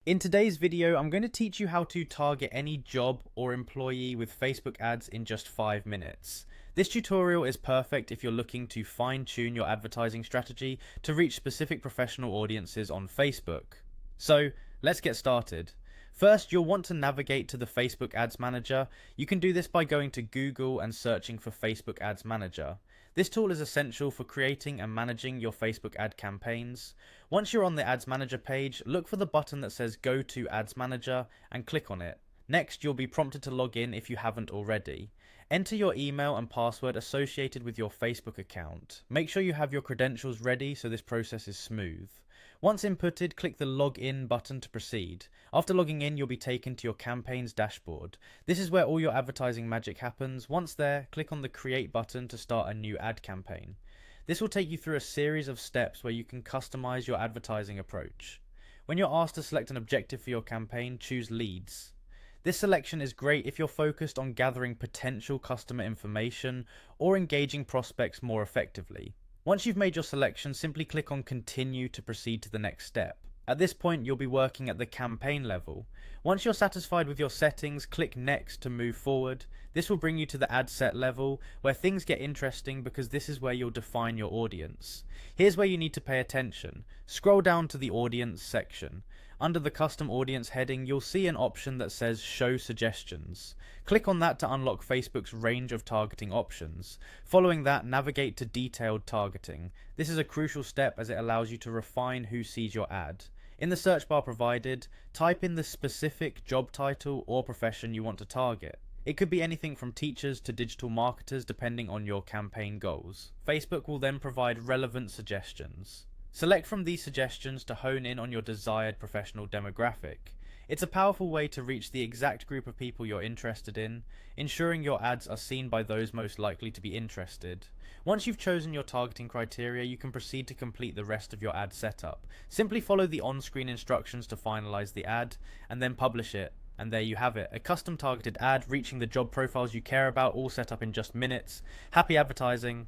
In today's video, I'm going to teach you how to target any job or employee with Facebook ads in just 5 minutes. This tutorial is perfect if you're looking to fine-tune your advertising strategy to reach specific professional audiences on Facebook. So, let's get started. First, you'll want to navigate to the Facebook Ads Manager. You can do this by going to Google and searching for Facebook Ads Manager. This tool is essential for creating and managing your Facebook ad campaigns. Once you're on the Ads Manager page, look for the button that says Go to Ads Manager and click on it. Next, you'll be prompted to log in if you haven't already. Enter your email and password associated with your Facebook account. Make sure you have your credentials ready so this process is smooth. Once inputted, click the Login button to proceed. After logging in, you'll be taken to your campaign's dashboard. This is where all your advertising magic happens. Once there, click on the Create button to start a new ad campaign. This will take you through a series of steps where you can customize your advertising approach. When you're asked to select an objective for your campaign, choose Leads. This selection is great if you're focused on gathering potential customer information or engaging prospects more effectively. Once you've made your selection, simply click on Continue to proceed to the next step. At this point, you'll be working at the campaign level. Once you're satisfied with your settings, click Next to move forward. This will bring you to the ad set level, where things get interesting because this is where you'll define your audience. Here's where you need to pay attention. Scroll down to the Audience section. Under the Custom Audience heading, you'll see an option that says Show Suggestions. Click on that to unlock Facebook's range of targeting options. Following that, navigate to Detailed Targeting. This is a crucial step as it allows you to refine who sees your ad. In the search bar provided, type in the specific job title or profession you want to target. It could be anything from teachers to digital marketers depending on your campaign goals. Facebook will then provide relevant suggestions. Select from these suggestions to hone in on your desired professional demographic. It's a powerful way to reach the exact group of people you're interested in, ensuring your ads are seen by those most likely to be interested. Once you've chosen your targeting criteria, you can proceed to complete the rest of your ad setup. Simply follow the on-screen instructions to finalize the ad, and then publish it. And there you have it, a custom targeted ad reaching the job profiles you care about, all set up in just minutes. Happy advertising!